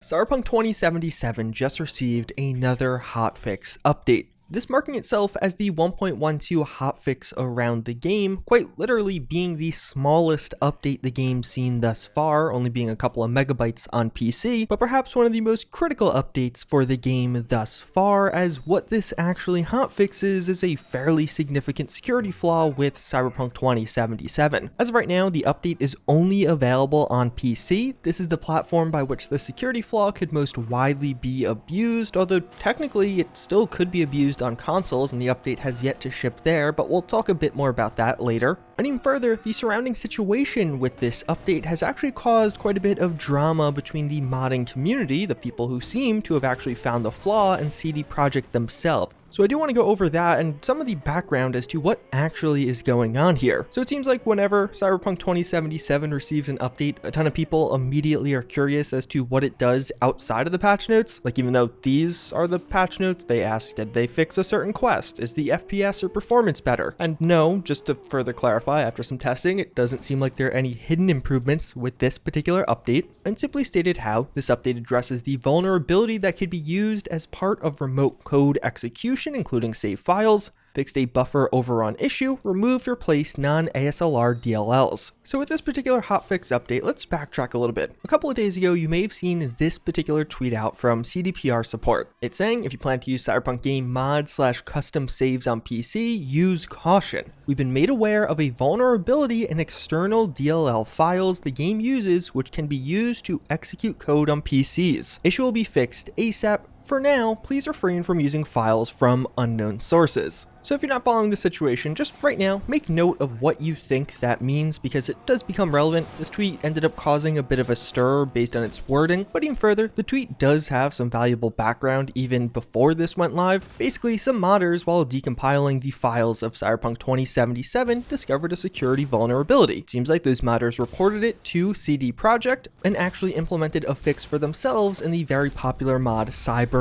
Cyberpunk 2077 just received another hotfix update. This marking itself as the 1.12 hotfix around the game, quite literally being the smallest update the game's seen thus far, only being a couple of megabytes on PC, but perhaps one of the most critical updates for the game thus far, as what this actually hotfixes is a fairly significant security flaw with Cyberpunk 2077. As of right now, the update is only available on PC. This is the platform by which the security flaw could most widely be abused, although technically it still could be abused on consoles and the update has yet to ship there, but we'll talk a bit more about that later. And even further, the surrounding situation with this update has actually caused quite a bit of drama between the modding community, the people who seem to have actually found the flaw, and CD Projekt themselves. So I do want to go over that and some of the background as to what actually is going on here. So it seems like whenever Cyberpunk 2077 receives an update, a ton of people immediately are curious as to what it does outside of the patch notes. Like, even though these are the patch notes, they ask, did they fix a certain quest? Is the FPS or performance better? And no, just to further clarify, after some testing, it doesn't seem like there are any hidden improvements with this particular update, and simply stated how this update addresses the vulnerability that could be used as part of remote code execution, including save files, fixed a buffer overrun issue, removed or replaced non-ASLR DLLs. So with this particular hotfix update, let's backtrack a little bit. A couple of days ago, you may have seen this particular tweet out from CDPR support. It's saying, if you plan to use Cyberpunk game mod/custom saves on PC, use caution. We've been made aware of a vulnerability in external DLL files the game uses, which can be used to execute code on PCs. Issue will be fixed ASAP. For now, please refrain from using files from unknown sources. So if you're not following the situation, just right now, make note of what you think that means, because it does become relevant. This tweet ended up causing a bit of a stir based on its wording, but even further, the tweet does have some valuable background even before this went live. Basically, some modders, while decompiling the files of Cyberpunk 2077, discovered a security vulnerability. It seems like those modders reported it to CD Projekt and actually implemented a fix for themselves in the very popular mod Cyber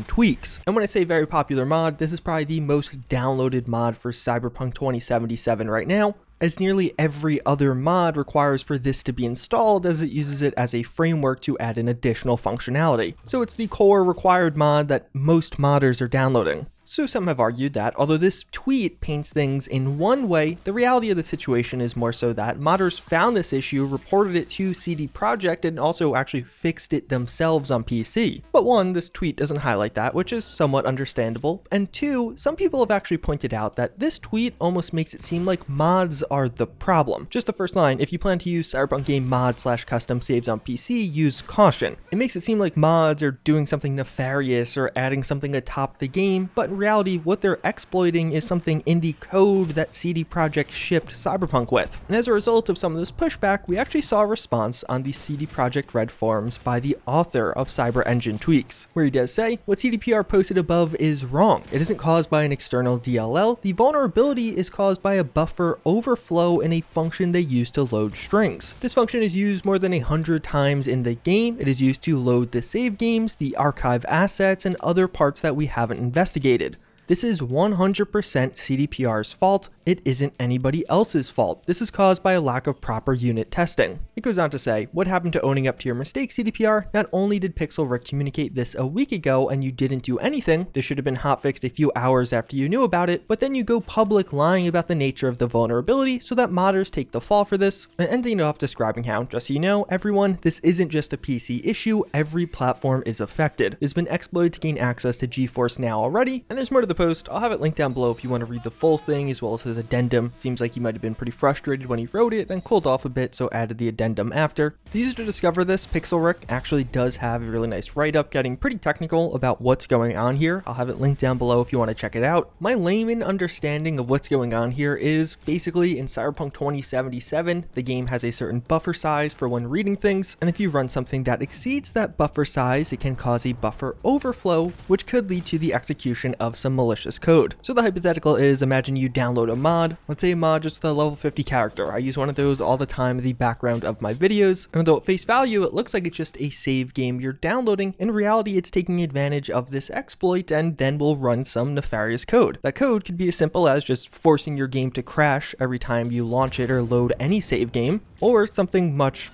Tweaks. And when I say very popular mod, this is probably the most downloaded mod for Cyberpunk 2077 right now, as nearly every other mod requires for this to be installed, as it uses it as a framework to add in additional functionality. So it's the core required mod that most modders are downloading. So some have argued that, although this tweet paints things in one way, the reality of the situation is more so that modders found this issue, reported it to CD Projekt, and also actually fixed it themselves on PC. But one, this tweet doesn't highlight that, which is somewhat understandable. And two, some people have actually pointed out that this tweet almost makes it seem like mods are the problem. Just the first line, if you plan to use Cyberpunk game mod/custom saves on PC, use caution. It makes it seem like mods are doing something nefarious or adding something atop the game, but in reality, what they're exploiting is something in the code that CD Projekt shipped Cyberpunk with. And as a result of some of this pushback, we actually saw a response on the CD Projekt Red forums by the author of Cyber Tweaks, where he does say, what CDPR posted above is wrong. It isn't caused by an external DLL. The vulnerability is caused by a buffer overflow in a function they use to load strings. This function is used more than 100 times in the game. It is used to load the save games, the archive assets, and other parts that we haven't investigated. This is 100% CDPR's fault. It isn't anybody else's fault. This is caused by a lack of proper unit testing. It goes on to say, what happened to owning up to your mistake, CDPR? Not only did Pixel Rick communicate this a week ago and you didn't do anything, this should have been hotfixed a few hours after you knew about it, but then you go public lying about the nature of the vulnerability so that modders take the fall for this, and ending off describing how, just so you know, everyone, this isn't just a PC issue, every platform is affected. It's been exploited to gain access to GeForce Now already, and there's more to the post. I'll have it linked down below if you want to read the full thing, as well as the addendum. Seems like he might have been pretty frustrated when he wrote it, then cooled off a bit, so added the addendum after. The user to discover this, Pixel Rick, actually does have a really nice write-up getting pretty technical about what's going on here. I'll have it linked down below if you want to check it out. My layman understanding of what's going on here is basically in Cyberpunk 2077, the game has a certain buffer size for when reading things, and if you run something that exceeds that buffer size, it can cause a buffer overflow, which could lead to the execution of some malicious malicious code. So the hypothetical is, imagine you download a mod, let's say a mod just with a level 50 character. I use one of those all the time in the background of my videos, and though at face value it looks like it's just a save game you're downloading, in reality it's taking advantage of this exploit and then will run some nefarious code. That code could be as simple as just forcing your game to crash every time you launch it or load any save game, or something much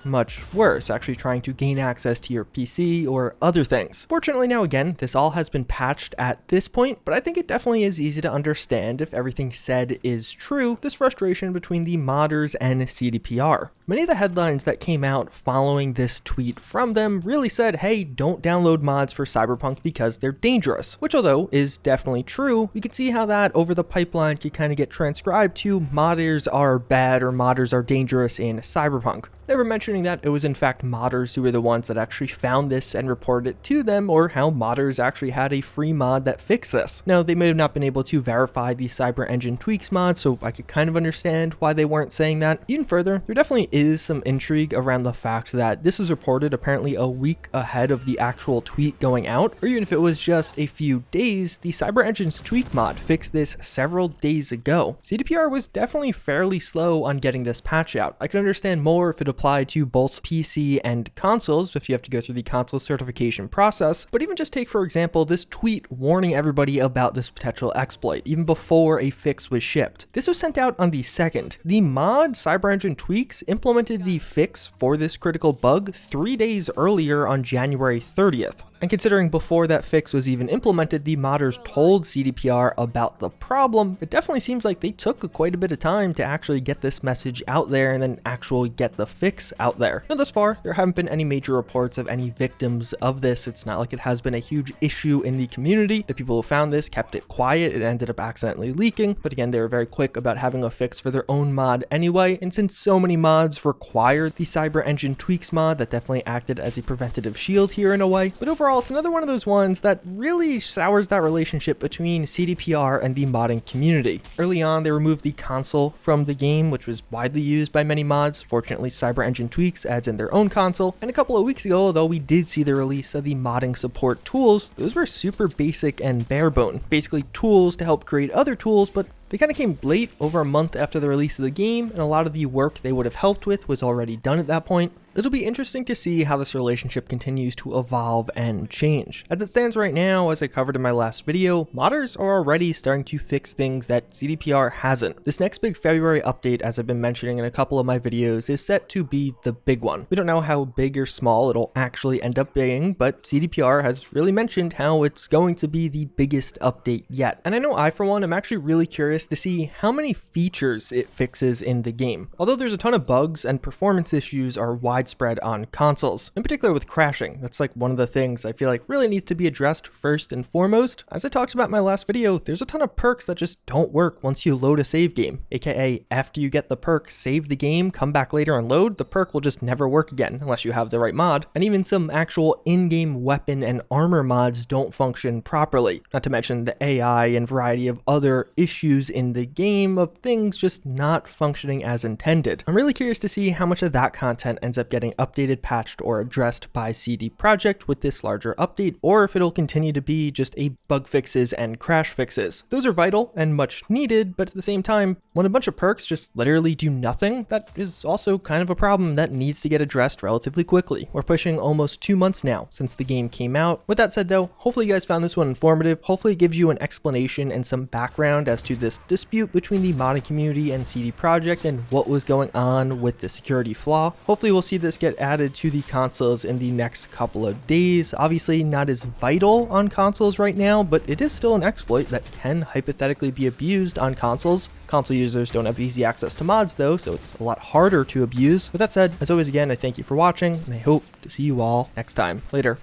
worse, actually trying to gain access to your PC or other things. Fortunately now again, this all has been patched at this point, but I think it definitely is easy to understand if everything said is true, this frustration between the modders and CDPR. Many of the headlines that came out following this tweet from them really said, hey, don't download mods for Cyberpunk because they're dangerous, which although is definitely true, we could see how that over the pipeline could kind of get transcribed to modders are bad or modders are dangerous in Cyberpunk. Never mentioning that it was in fact modders who were the ones that actually found this and reported it to them, or how modders actually had a free mod that fixed this. Now, they may have not been able to verify the CyberEngine tweaks mod, so I could kind of understand why they weren't saying that. Even further, there definitely is some intrigue around the fact that this was reported apparently a week ahead of the actual tweet going out, or even if it was just a few days, the CyberEngine's tweak mod fixed this several days ago. CDPR was definitely fairly slow on getting this patch out. I could understand more if it applied to both PC and consoles, if you have to go through the console certification process, but even just take for example this tweet warning everybody about this potential exploit, even before a fix was shipped. This was sent out on the 2nd. The mod CyberEngine Tweaks implemented the fix for this critical bug 3 days earlier on January 30th. And considering before that fix was even implemented, the modders told CDPR about the problem, it definitely seems like they took quite a bit of time to actually get this message out there and then actually get the fix out there. Now thus far, there haven't been any major reports of any victims of this. It's not like it has been a huge issue in the community. The people who found this kept it quiet. It ended up accidentally leaking, but again, they were very quick about having a fix for their own mod anyway. And since so many mods required the CyberEngine Tweaks mod, that definitely acted as a preventative shield here in a way. But overall, it's another one of those ones that really sours that relationship between CDPR and the modding community. Early on, they removed the console from the game, which was widely used by many mods. Fortunately, CyberEngine Tweaks adds in their own console. And a couple of weeks ago, though we did see the release of the modding support tools, those were super basic and bare bone. Basically tools to help create other tools, but they kind of came late, over a month after the release of the game, and a lot of the work they would have helped with was already done at that point. It'll be interesting to see how this relationship continues to evolve and change. As it stands right now, as I covered in my last video, modders are already starting to fix things that CDPR hasn't. This next big February update, as I've been mentioning in a couple of my videos, is set to be the big one. We don't know how big or small it'll actually end up being, but CDPR has really mentioned how it's going to be the biggest update yet. And I know I, for one, am actually really curious to see how many features it fixes in the game. Although there's a ton of bugs and performance issues are widespread on consoles, in particular with crashing. That's like one of the things I feel like really needs to be addressed first and foremost. As I talked about in my last video, there's a ton of perks that just don't work once you load a save game, aka after you get the perk, save the game, come back later and load, the perk will just never work again unless you have the right mod. And even some actual in-game weapon and armor mods don't function properly, not to mention the AI and variety of other issues in the game of things just not functioning as intended. I'm really curious to see how much of that content ends up getting updated, patched, or addressed by CD Projekt with this larger update, or if it'll continue to be just a bug fixes and crash fixes. Those are vital and much needed, but at the same time, when a bunch of perks just literally do nothing, that is also kind of a problem that needs to get addressed relatively quickly. We're pushing almost 2 months now since the game came out. With that said though, hopefully you guys found this one informative. Hopefully it gives you an explanation and some background as to this dispute between the modding community and CD Projekt and what was going on with the security flaw. Hopefully we'll see this get added to the consoles in the next couple of days. Obviously not as vital on consoles right now, but it is still an exploit that can hypothetically be abused on consoles. Console users don't have easy access to mods though, so it's a lot harder to abuse. With that said, as always again, I thank you for watching and I hope to see you all next time. Later.